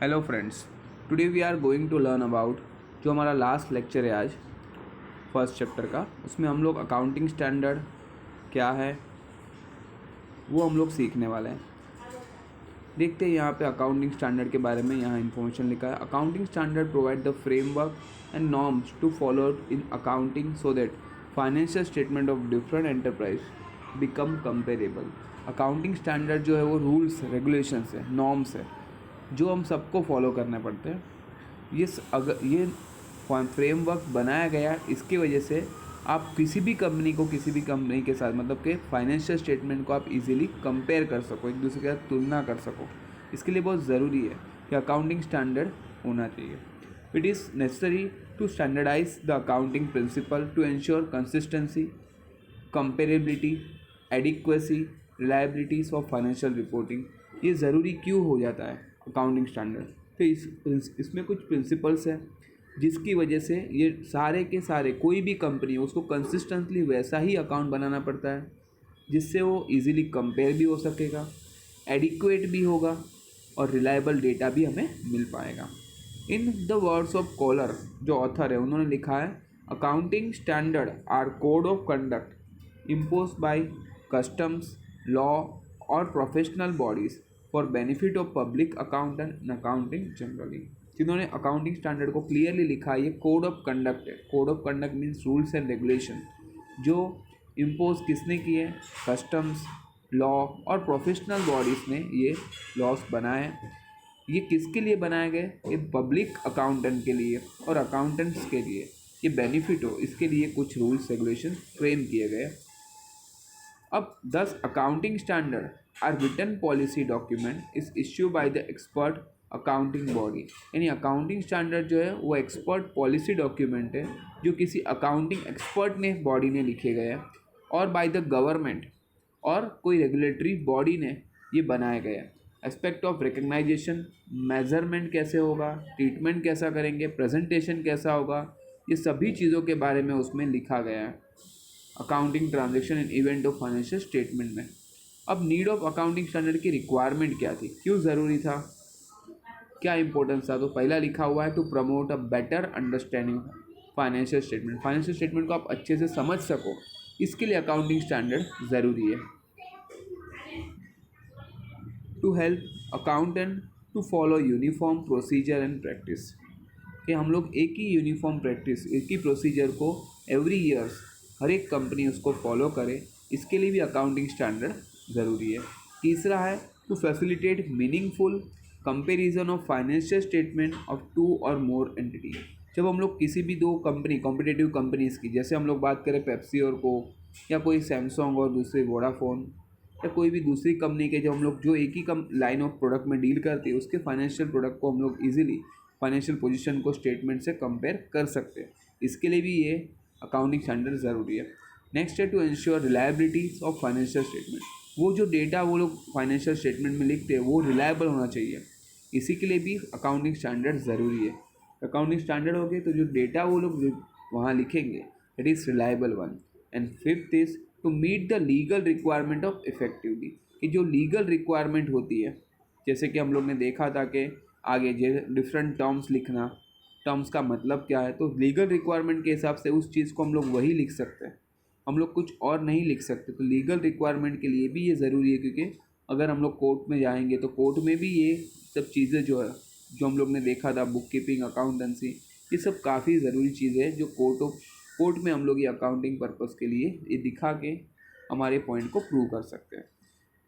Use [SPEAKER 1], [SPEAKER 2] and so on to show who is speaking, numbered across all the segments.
[SPEAKER 1] Hello friends, today we are going to learn about जो हमारा last lecture है आज फर्स्ट चैप्टर का, उसमें हम लोग अकाउंटिंग स्टैंडर्ड क्या है वो हम लोग सीखने वाले हैं। देखते हैं यहाँ पे अकाउंटिंग स्टैंडर्ड के बारे में यहाँ इन्फॉर्मेशन लिखा है। Accounting standard provide the framework and norms to follow in accounting so that financial statement of different enterprise become comparable. Accounting standard जो है वो रूल्स रेगुलेशंस है, नॉर्म्स है जो हम सबको फॉलो करने पड़ते हैं। ये फ्रेमवर्क बनाया गया इसकी वजह से आप किसी भी कंपनी के साथ मतलब कि फाइनेंशियल स्टेटमेंट को आप इजीली कंपेयर कर सको, एक दूसरे के साथ तुलना कर सको। इसके लिए बहुत ज़रूरी है कि अकाउंटिंग स्टैंडर्ड होना चाहिए। It is necessary to standardize the accounting principle to ensure consistency, comparability, adequacy, reliabilities of financial reporting. ये ज़रूरी क्यों हो जाता है अकाउंटिंग स्टैंडर्ड? तो इसमें कुछ प्रिंसिपल्स हैं जिसकी वजह से ये सारे के सारे कोई भी कंपनी है उसको कंसिस्टेंटली वैसा ही अकाउंट बनाना पड़ता है जिससे वो इजीली कंपेयर भी हो सकेगा, एडिक्वेट भी होगा और रिलायबल डेटा भी हमें मिल पाएगा। In the words of Kohler, जो ऑथर है उन्होंने लिखा है, accounting standard are code of conduct imposed by customs, law or professional bodies for benefit of public accountant and accounting generally। जिन्होंने अकाउंटिंग स्टैंडर्ड को क्लियरली लिखा है, ये कोड ऑफ कंडक्ट है। Code of conduct means rules and regulation जो impose किसने किए? Customs, law और प्रोफेशनल बॉडीज़ ने ये लॉस बनाए। ये किसके लिए बनाए गए? ये पब्लिक अकाउंटेंट के लिए और अकाउंटेंट्स के लिए ये बेनिफिट हो, इसके लिए कुछ रूल्स रेगुलेशन फ्रेम किए गए। अब 10 accounting standard are written policy document is issue by the expert accounting body. यानी अकाउंटिंग स्टैंडर्ड जो है वो एक्सपर्ट पॉलिसी डॉक्यूमेंट है जो किसी अकाउंटिंग एक्सपर्ट ने बॉडी ने लिखे गए हैं और बाय द गवर्नमेंट और कोई रेगुलेटरी बॉडी ने ये बनाए गए हैं। एस्पेक्ट ऑफ रिकग्नाइजेशन, मेजरमेंट कैसे होगा, ट्रीटमेंट कैसा करेंगे, प्रेजेंटेशन कैसा होगा, ये सभी चीज़ों के बारे में उसमें लिखा गया है accounting transaction and event of financial statement में। अब नीड ऑफ अकाउंटिंग स्टैंडर्ड की रिक्वायरमेंट क्या थी, क्यों ज़रूरी था, क्या इंपॉर्टेंस था? तो पहला लिखा हुआ है to promote a better understanding financial statement. Financial statement को आप अच्छे से समझ सको, इसके लिए अकाउंटिंग स्टैंडर्ड ज़रूरी है। To help accountant to follow uniform procedure and practice, कि हम लोग एक ही यूनिफॉर्म प्रैक्टिस, एक ही प्रोसीजर को एवरी ईयर्स हर एक कंपनी उसको फॉलो करे, इसके लिए भी अकाउंटिंग स्टैंडर्ड ज़रूरी है। तीसरा है to facilitate meaningful comparison of financial statement of two or more entity. जब हम लोग किसी भी दो कंपनी, कॉम्पिटिटिव कंपनीज़ की, जैसे हम लोग बात करें पेप्सी और कोक, या कोई सैमसंग और दूसरे वोडाफोन, या कोई भी दूसरी कंपनी के, जो हम लोग जो एक ही लाइन ऑफ प्रोडक्ट में डील करते हैं, उसके फाइनेंशियल प्रोडक्ट को हम लोग इजीली फाइनेंशियल पोजीशन को स्टेटमेंट से कंपेयर कर सकते हैं। इसके लिए भी ये अकाउंटिंग स्टैंडर्ड ज़रूरी है। नेक्स्ट है to ensure reliability of financial statement. वो जो डेटा वो लोग फाइनेंशियल स्टेटमेंट में लिखते हैं वो रिलायबल होना चाहिए, इसी के लिए भी अकाउंटिंग स्टैंडर्ड ज़रूरी है। अकाउंटिंग स्टैंडर्ड हो गए तो जो डेटा वो लोग वहाँ लिखेंगे it is reliable one. And fifth is to meet the legal requirement of effectively, कि जो लीगल रिक्वायरमेंट होती है, जैसे कि हम लोग ने देखा था कि आगे डिफरेंट टर्म्स लिखना, टर्म्स का मतलब क्या है, तो लीगल रिक्वायरमेंट के हिसाब से उस चीज़ को हम लोग वही लिख सकते हैं, हम लोग कुछ और नहीं लिख सकते। तो लीगल रिक्वायरमेंट के लिए भी ये ज़रूरी है, क्योंकि अगर हम लोग कोर्ट में जाएंगे तो कोर्ट में भी ये सब चीज़ें जो है, जो हम लोग ने देखा था, बुक कीपिंग, अकाउंटेंसी, ये सब काफ़ी ज़रूरी चीज़ें हैं जो कोर्ट में हम लोग ये अकाउंटिंग पर्पज़ के लिए ये दिखा के हमारे पॉइंट को प्रूव कर सकते हैं।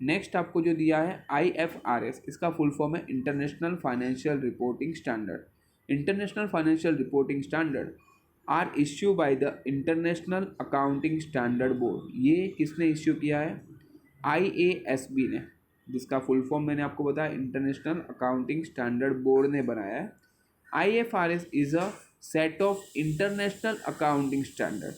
[SPEAKER 1] नेक्स्ट आपको जो दिया है IFRS, इसका फुल फॉर्म है international financial reporting standard. International financial reporting standard are issue by the international accounting standard board. ये किसने इश्यू किया है? IASB ने, जिसका फुल फॉर्म मैंने आपको बताया इंटरनेशनल अकाउंटिंग स्टैंडर्ड बोर्ड ने बनाया है। IFRS is a set of international accounting standard.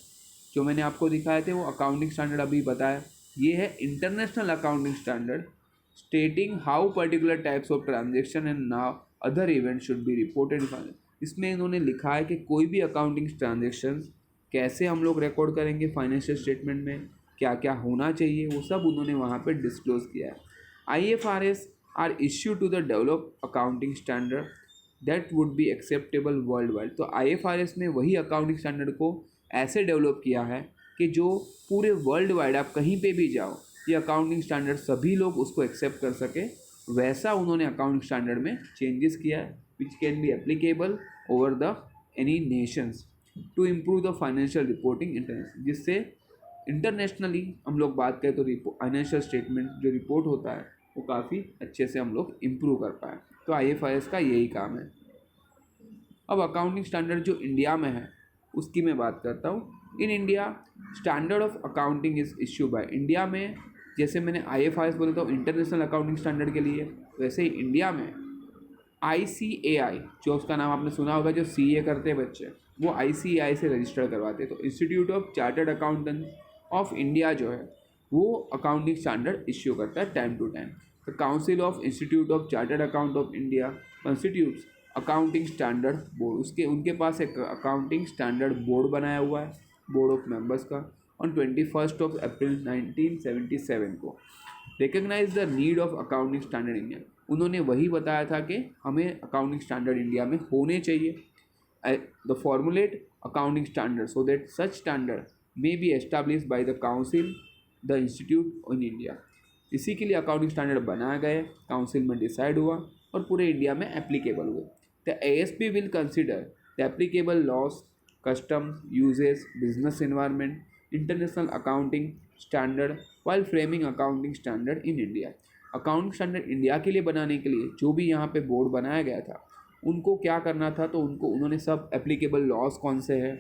[SPEAKER 1] जो मैंने आपको दिखाए थे वो अकाउंटिंग स्टैंडर्ड अभी बताया, ये है international accounting standard स्टेटिंग how particular types of transaction and now other event should be reported. इसमें इन्होंने लिखा है कि कोई भी अकाउंटिंग ट्रांजेक्शन कैसे हम लोग रिकॉर्ड करेंगे फाइनेंशियल स्टेटमेंट में, क्या क्या होना चाहिए, वो सब उन्होंने वहाँ पे डिस्क्लोज किया है। IFRS are issue to the develop accounting standard that would be acceptable world wide. तो IFRS ने वही अकाउंटिंग स्टैंडर्ड को ऐसे डेवलप किया है कि जो पूरे वर्ल्ड वाइड आप कहीं पे भी जाओ ये अकाउंटिंग स्टैंडर्ड सभी लोग उसको एक्सेप्ट कर सके, वैसा उन्होंने अकाउंटिंग स्टैंडर्ड में चेंजेस किया है which can be applicable over the any nations to improve the financial reporting international. जिससे इंटरनेशनली हम लोग बात करें तो फाइनेंशियल स्टेटमेंट जो रिपोर्ट होता है वो काफ़ी अच्छे से हम लोग इम्प्रूव कर पाए। तो IFRS का यही काम है। अब अकाउंटिंग स्टैंडर्ड जो इंडिया में है उसकी मैं बात करता हूँ। In India standard of accounting is issue by India में, जैसे मैंने IFRS बोलता हूँ इंटरनेशनल अकाउंटिंग स्टैंडर्ड के लिए, वैसे ही इंडिया में ICAI, जो उसका नाम आपने सुना होगा, जो CA करते हैं बच्चे, वो ICAI से रजिस्टर करवाते हैं। तो institute of chartered accountant of India जो है वो अकाउंटिंग स्टैंडर्ड इश्यू करता है time to time. The council of institute of chartered account of India constitutes accounting standard board. उनके पास एक अकाउंटिंग स्टैंडर्ड बोर्ड बनाया हुआ है, बोर्ड ऑफ मेंबर्स का, ऑन 21 अप्रैल 1977 को। Recognize the need of accounting standard India, उन्होंने वही बताया था कि हमें अकाउंटिंग स्टैंडर्ड इंडिया में होने चाहिए। The formulate accounting standard so that such standard may be establish by the council the institute in India. इसी के लिए अकाउंटिंग स्टैंडर्ड बनाया गया, काउंसिल में डिसाइड हुआ और पूरे इंडिया में एप्लीकेबल हुए। The ASB will consider the applicable laws, customs, usages, business environment, international accounting standard while framing accounting standard in India. Accounting standard India के लिए बनाने के लिए जो भी यहाँ पे बोर्ड बनाया गया था उनको क्या करना था, तो उन्होंने सब एप्लीकेबल लॉज कौन से हैं,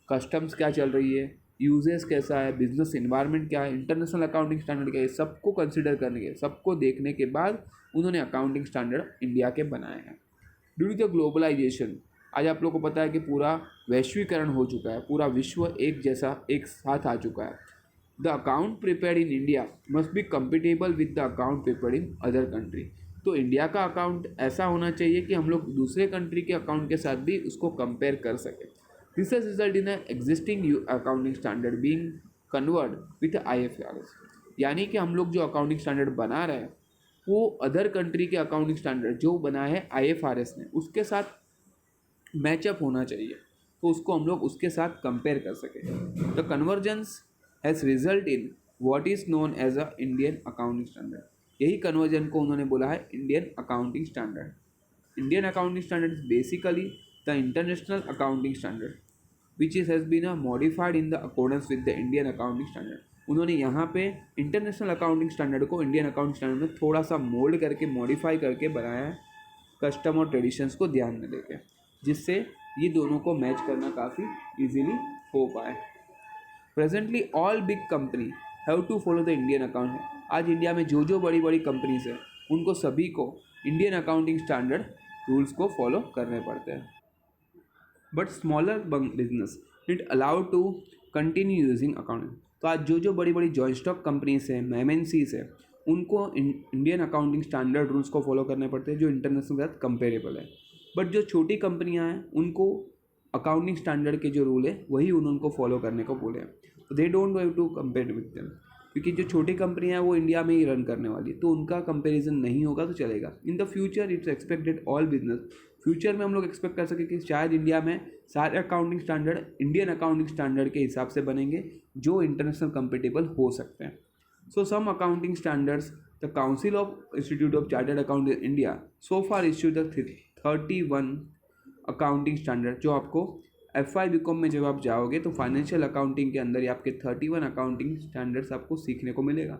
[SPEAKER 1] कस्टम्स क्या चल रही है, यूजेस कैसा है, बिजनेस एनवायरनमेंट क्या है, इंटरनेशनल अकाउंटिंग स्टैंडर्ड क्या है, सबको कंसिडर करने के, सबको देखने के बाद उन्होंने अकाउंटिंग स्टैंडर्ड इंडिया के बनाए हैं। ड्यू टू द ग्लोबलाइजेशन, आज आप लोग को पता है कि पूरा वैश्वीकरण हो चुका है, पूरा विश्व एक जैसा एक साथ आ चुका है। The account prepared in India must be compatible with the account prepared in other country. तो इंडिया का अकाउंट ऐसा होना चाहिए कि हम लोग दूसरे कंट्री के अकाउंट के साथ भी उसको कंपेयर कर सकें। This has result in existing accounting standard being convert with IFRS। यानी कि हम लोग जो अकाउंटिंग स्टैंडर्ड बना रहे हैं वो अदर कंट्री के अकाउंटिंग स्टैंडर्ड जो बना है IFRS ने उसके साथ मैचअप होना चाहिए, तो उसको हम लोग उसके साथ कंपेयर कर सकें। The convergence has result in what is known as a Indian accounting standard. यही कन्वर्जन को उन्होंने बोला है Indian accounting standard. Indian accounting standard is basically the international accounting standard which is has been modified in the accordance with the Indian accounting standard. उन्होंने यहाँ पे international accounting standard को Indian accounting standard में थोड़ा सा mould करके modify करके बनाया है, कस्टम और ट्रेडिशंस को ध्यान में लेके, जिससे ये दोनों को मैच करना काफ़ी ईजीली हो पाए। Presently all big company have to follow the Indian account. आज इंडिया में जो बड़ी बड़ी कंपनीज हैं उनको सभी को इंडियन अकाउंटिंग स्टैंडर्ड रूल्स को फॉलो करने पड़ते हैं। But smaller business it allowed to continue using accounting. तो आज जो बड़ी बड़ी जॉइंट स्टॉक कंपनीज हैं, MNCs हैं, उनको इंडियन अकाउंटिंग स्टैंडर्ड रूल्स को फॉलो करने पड़ते हैं जो इंटरनेशनल के साथ कंपेरेबल है। बट जो छोटी कंपनियां हैं उनको अकाउंटिंग स्टैंडर्ड के जो रूल है वही उनको फॉलो करने को बोले हैं। तो they don't have to compare with them, क्योंकि जो छोटी कंपनियां हैं वो इंडिया में ही रन करने वाली, तो उनका कंपैरिजन नहीं होगा तो चलेगा। In the future it's expected all business, future में हम लोग एक्सपेक्ट कर सकें कि शायद इंडिया में सारे accounting standard Indian accounting standard के हिसाब से बनेंगे जो इंटरनेशनल कंपेटेबल हो सकते हैं। So some accounting standards the council of institute of chartered account in India so far issue the 31 accounting standard. जो आपको FY BCom में जब आप जाओगे तो फाइनेंशियल अकाउंटिंग के अंदर ही आपके 31 अकाउंटिंग स्टैंडर्ड्स आपको सीखने को मिलेगा।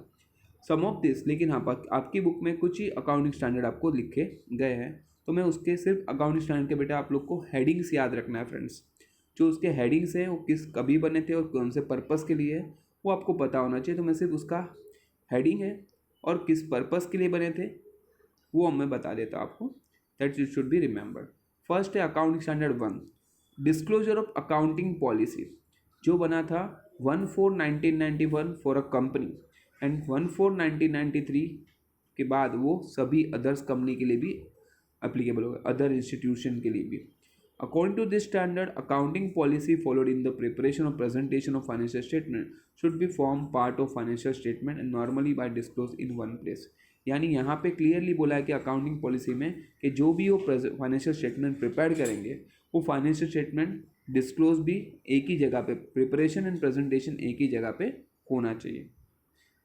[SPEAKER 1] सम ऑफ दिस, लेकिन हाँ आपकी बुक में कुछ ही अकाउंटिंग स्टैंडर्ड आपको लिखे गए हैं, तो मैं उसके सिर्फ अकाउंटिंग स्टैंडर्ड के बेटा आप लोग को हेडिंग्स याद रखना है फ्रेंड्स। जो उसके हेडिंग्स हैं वो किस कभी बने थे और कौन से पर्पस के लिए है वो आपको पता होना चाहिए। तो मैं सिर्फ उसका हेडिंग है और किस पर्पस के लिए बने थे वो मैं बता देता हूँ आपको, that you should be remembered. First है accounting standard 1, disclosure of accounting policy, जो बना था 1/4/1991 फॉर अ कंपनी एंड 1/4/1993 के बाद वो सभी अदर्स कंपनी के लिए भी एप्लीकेबल होगा, अदर इंस्टीट्यूशन के लिए भी। According to this standard accounting policy followed in the preparation और presentation of financial statement should be form part of financial statement and normally by disclose in one place. यानी यहाँ पे clearly बोला है कि अकाउंटिंग पॉलिसी में कि जो भी वो फाइनेंशियल स्टेटमेंट प्रिपेयर करेंगे वो फाइनेंशियल स्टेटमेंट डिस्क्लोज भी एक ही जगह पे, प्रिपरेशन एंड प्रेजेंटेशन एक ही जगह पे होना चाहिए।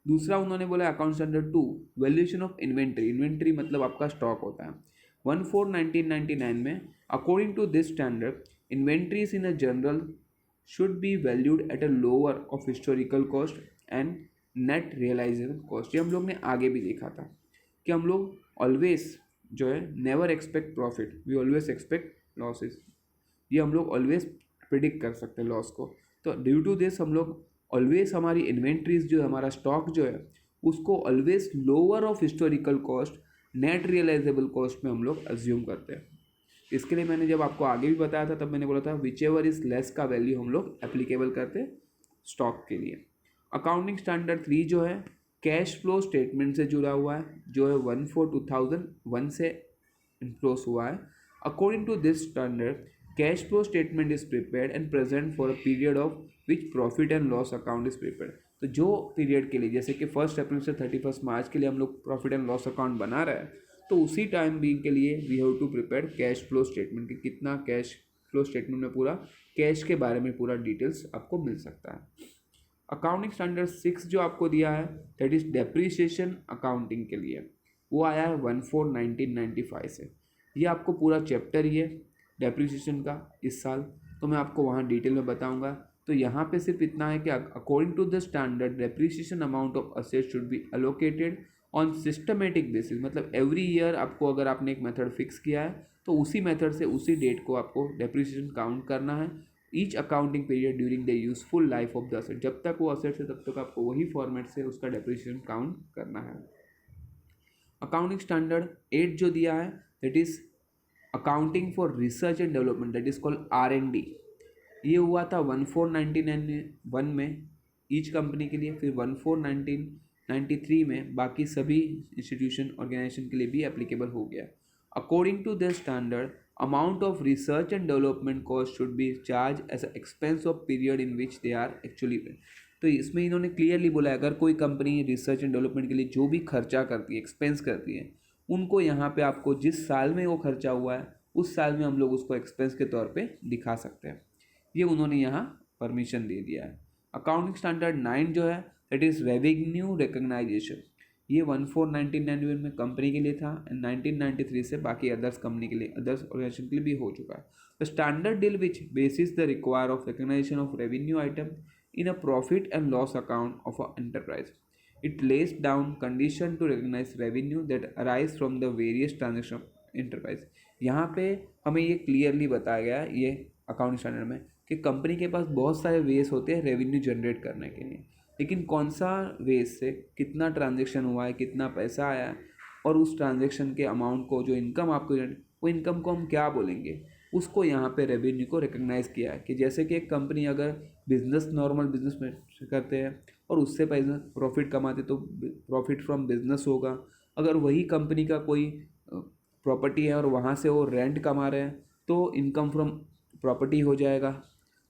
[SPEAKER 1] दूसरा उन्होंने बोला account standard 2 valuation of inventory. Inventory मतलब आपका स्टॉक होता है। 1/4/1999 में according to this standard inventories in a general should be valued at a lower of historical cost and net realizable cost. ये हम लोग ने आगे भी देखा था कि हम लोग ऑलवेज जो है never expect profit, we always expect losses. ये हम लोग ऑलवेज प्रिडिक्ट कर सकते हैं लॉस को। तो ड्यू टू दिस हम लोग ऑलवेज हमारी इन्वेंट्रीज जो है, हमारा स्टॉक जो है, उसको always lower of historical cost net realizable cost में हम लोग अज्यूम करते हैं। इसके लिए मैंने जब आपको आगे भी बताया था तब मैंने बोला था विच एवर इज लेस का वैल्यू हम लोग एप्लीकेबल करते हैं स्टॉक के लिए। अकाउंटिंग स्टैंडर्ड 3 जो है कैश फ्लो स्टेटमेंट से जुड़ा हुआ है, जो है 1/4/2001 से इन्फ्लोस हुआ है। According to this standard cash flow statement is prepared and present for a period of which profit and loss account is prepared. तो जो पीरियड के लिए, जैसे कि 1 अप्रैल से 31 मार्च के लिए हम लोग प्रॉफिट एंड लॉस अकाउंट बना रहे हैं, तो उसी टाइम बीइंग के लिए we have to prepare cash flow statement कि कितना कैश फ्लो स्टेटमेंट में पूरा कैश के बारे में पूरा डिटेल्स आपको मिल सकता है। अकाउंटिंग स्टैंडर्ड 6 जो आपको दिया है दैट इज डेप्रीशिएशन अकाउंटिंग के लिए, वो आया है 1/4/1995 से। ये आपको पूरा चैप्टर ही है डेप्रीशिएशन का इस साल, तो मैं आपको वहाँ डिटेल में बताऊँगा। तो यहाँ पे सिर्फ इतना है कि according to the standard depreciation amount of asset should be allocated on systematic basis. मतलब एवरी ईयर आपको, अगर आपने एक मेथड फिक्स किया है तो उसी मेथड से उसी डेट को आपको डेप्रीशिएशन काउंट करना है each accounting period during the useful life of the asset. जब तक वो असेट है तब तक आपको वही फॉर्मेट से उसका डेप्रीशिएशन काउंट करना है। अकाउंटिंग स्टैंडर्ड 8 जो दिया है that is accounting for research and development, that is called R&D। ये हुआ था 1/4/1991 में ईच कंपनी के लिए, फिर 1/4/1993 में बाकी सभी इंस्टीट्यूशन ऑर्गेनाइजेशन के लिए भी एप्लीकेबल हो गया। According to this standard amount of research and development cost should be charge as a expense of period in which they are actually. तो इसमें इन्होंने क्लियरली बोला है अगर कोई कंपनी रिसर्च एंड डेवलपमेंट के लिए जो भी खर्चा करती है, एक्सपेंस करती है, उनको यहाँ पे आपको जिस साल में वो खर्चा हुआ है उस साल में हम लोग उसको एक्सपेंस के तौर पे दिखा सकते हैं। ये उन्होंने यहाँ परमिशन दे दिया है। अकाउंटिंग स्टैंडर्ड 9 जो है दैट इज़ रेवेन्यू रिकग्नाइजेशन। ये 1/4/1991 में कंपनी के लिए था एंड 1993 से बाकी अदर्स कंपनी के लिए, अदर्स ऑर्गेनाइजेशन के लिए भी हो चुका है। The standard deal which basis the require of recognisation of revenue item in a profit and loss account of a enterprise. It lays down condition to recognize revenue that arise from the various transaction of enterprise। यहाँ पे हमें ये clearly बताया गया है ये accounting standard में कि कंपनी के पास बहुत सारे वेज होते हैं रेवेन्यू जनरेट करने के लिए, लेकिन कौन सा वेज से कितना ट्रांजेक्शन हुआ है, कितना पैसा आया है, और उस ट्रांजेक्शन के अमाउंट को जो इनकम आपको, वो इनकम को हम क्या बोलेंगे, उसको यहाँ पे रेवेन्यू को रिकग्नाइज किया है। कि जैसे कि एक कंपनी अगर बिजनेस, नॉर्मल बिजनेस में करते हैं और उससे पैसा प्रॉफिट कमाते तो प्रॉफिट फ्रॉम बिजनेस होगा। अगर वही कंपनी का कोई प्रॉपर्टी है और वहाँ से वो रेंट कमा रहे हैं तो इनकम फ्रॉम प्रॉपर्टी हो जाएगा।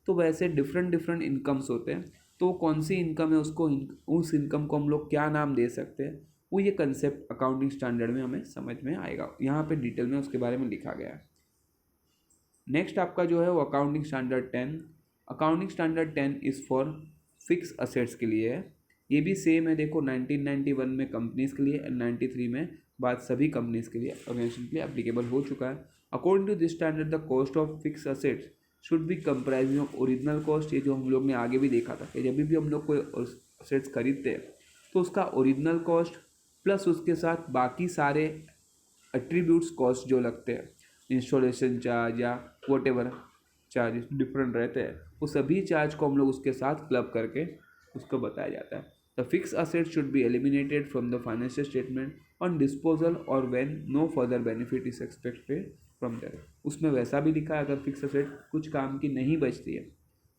[SPEAKER 1] तो वैसे डिफरेंट डिफरेंट इनकम्स होते हैं, तो कौन सी इनकम है उसको, उस इनकम को हम लोग क्या नाम दे सकते हैं, वो ये कंसेप्ट अकाउंटिंग स्टैंडर्ड में हमें समझ में आएगा। यहाँ पे डिटेल में उसके बारे में लिखा गया है। नेक्स्ट आपका जो है वो accounting standard 10। Accounting standard 10 is for fix assets के लिए है। ये भी सेम है, देखो 1991 में कंपनीज़ के लिए एंड 93 में बाद सभी कंपनीज़ के लिए, ऑर्गेनाइजेशन के लिए एप्लीकेबल हो चुका है। According to this standard the cost of fix assets should be comprising of original cost. ये जो हम लोग ने आगे भी देखा था कि जब भी हम लोग कोई असेट्स खरीदते हैं तो उसका ओरिजिनल कॉस्ट प्लस उसके साथ बाकी सारे एट्रीब्यूट्स कॉस्ट जो लगते हैं, इंस्टॉलेशन चार्ज या वॉट एवर चार्जेस डिफरेंट रहते हैं, वो सभी चार्ज को हम लोग उसके साथ क्लब करके उसको बताया जाता है। The fix asset should be eliminated from the financial statement on disposal और when no further benefit is expected from there. उसमें वैसा भी लिखा है अगर फिक्स असेट कुछ काम की नहीं बचती है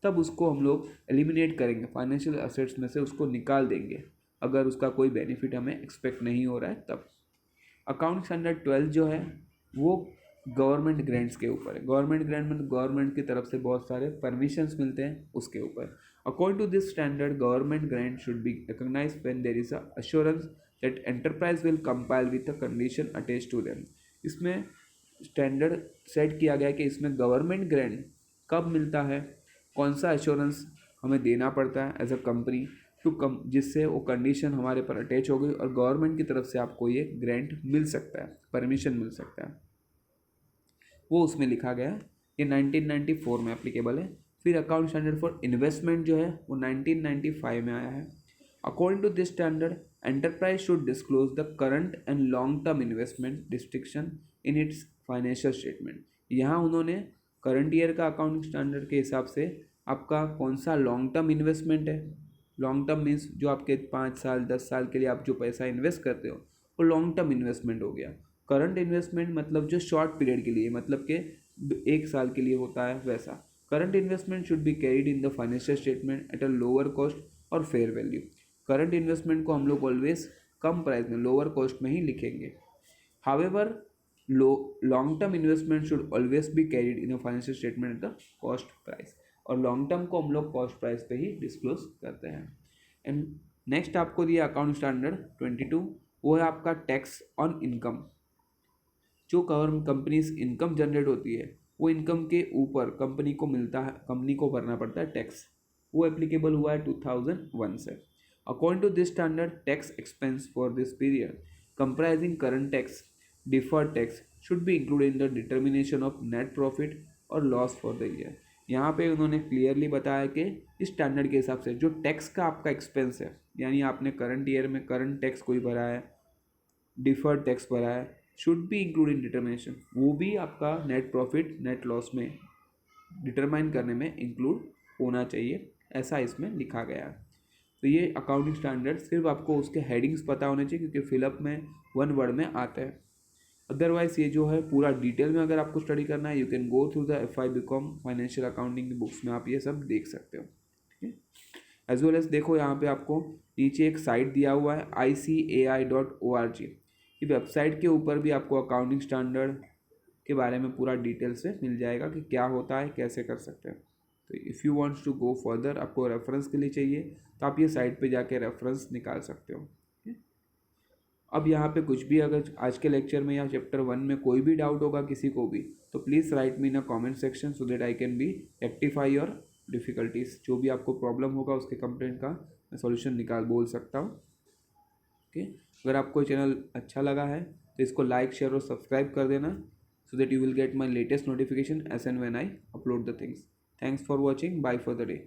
[SPEAKER 1] तब उसको हम लोग एलिमिनेट करेंगे, फाइनेंशियल असेट्स में से उसको निकाल देंगे अगर उसका कोई बेनिफिट हमें एक्सपेक्ट नहीं हो रहा है तब। अकाउंट स्टैंडर्ड 12 जो है वो गवर्नमेंट ग्रांट्स के ऊपर है। गवर्नमेंट ग्रांट मतलब गवर्नमेंट की तरफ से बहुत सारे परमिशंस मिलते हैं उसके ऊपर। According to this standard government grant should be recognized when there is a assurance that enterprise will compile with a condition attach to them. इसमें स्टैंडर्ड सेट किया गया है कि इसमें गवर्नमेंट ग्रांट कब मिलता है, कौन सा एश्योरेंस हमें देना पड़ता है as a company to come, जिससे वो कंडीशन हमारे पर अटैच हो गई और गवर्नमेंट की तरफ से आपको ये ग्रांट मिल सकता है, परमिशन मिल सकता है, वो उसमें लिखा गया है। ये 1994 में एप्लीकेबल है। फिर अकाउंट स्टैंडर्ड फॉर इन्वेस्टमेंट जो है वो 1995 में आया है। According to this standard enterprise should disclose the current and long term investment distinction in its financial statement. यहाँ उन्होंने करंट ईयर का अकाउंटिंग स्टैंडर्ड के हिसाब से आपका कौन सा लॉन्ग टर्म इन्वेस्टमेंट है, लॉन्ग टर्म मीन्स जो आपके 5 साल 10 साल के लिए आप जो पैसा इन्वेस्ट करते हो वो लॉन्ग टर्म इन्वेस्टमेंट हो गया। करंट इन्वेस्टमेंट मतलब जो शॉर्ट पीरियड के लिए, मतलब कि 1 साल के लिए होता है वैसा। Current investment should be carried in the financial statement at a lower cost और फेयर वैल्यू। करंट इन्वेस्टमेंट को हम लोग ऑलवेज कम प्राइस में, लोअर कॉस्ट में ही लिखेंगे। However long term investment should always be carried in a financial statement at the cost price, और long term को हम लोग कॉस्ट प्राइस पे ही डिस्क्लोज करते हैं। एंड नेक्स्ट आपको दिया अकाउंट स्टैंडर्ड 22, वो है आपका टैक्स ऑन इनकम। जो कंपनीज इनकम जनरेट होती है वो इनकम के ऊपर कंपनी को मिलता है, कंपनी को भरना पड़ता है टैक्स, वो एप्लीकेबल हुआ है 2001 से। According to this standard tax expense for this period comprising current tax deferred tax should be included in the determination of net profit or loss for the year. यहाँ पे उन्होंने क्लियरली बताया कि इस स्टैंडर्ड के हिसाब से जो टैक्स का आपका एक्सपेंस है, यानी आपने करंट ईयर में करंट टैक्स कोई भरा है, डिफर्ड टैक्स भरा है, should be include in determination, वो भी आपका नेट प्रॉफिट नेट लॉस में डिटरमाइन करने में इंक्लूड होना चाहिए, ऐसा इसमें लिखा गया है। तो ये अकाउंटिंग स्टैंडर्ड सिर्फ आपको उसके हेडिंग्स पता होने चाहिए क्योंकि फिलअप में 1 वर्ड में आता है। अदरवाइज ये जो है पूरा डिटेल में अगर आपको स्टडी करना है, you can go through the FI BCom financial accounting की बुक्स में आप ये सब देख सकते हो। ठीक है, एज वेल एज देखो यहाँ पे आपको नीचे एक साइट दिया हुआ है ICAI.org। ये वेबसाइट के ऊपर भी आपको अकाउंटिंग स्टैंडर्ड के बारे में पूरा डिटेल से मिल जाएगा कि क्या होता है, कैसे कर सकते हैं। तो if you wants to go further, आपको रेफरेंस के लिए चाहिए तो आप ये साइट पे जाके रेफरेंस निकाल सकते हो। अब यहाँ पे कुछ भी अगर आज के लेक्चर में या चैप्टर 1 में कोई भी डाउट होगा किसी को भी, तो please write me in a comment section so that I can be rectify your difficulties. जो भी आपको प्रॉब्लम होगा उसके कंप्लेंट का मैं सॉल्यूशन बोल सकता हूँ। ओके, अगर आपको चैनल अच्छा लगा है तो इसको लाइक शेयर और सब्सक्राइब कर देना so that you will get my latest notification as and when I upload the things. Thanks for watching. Bye for the day.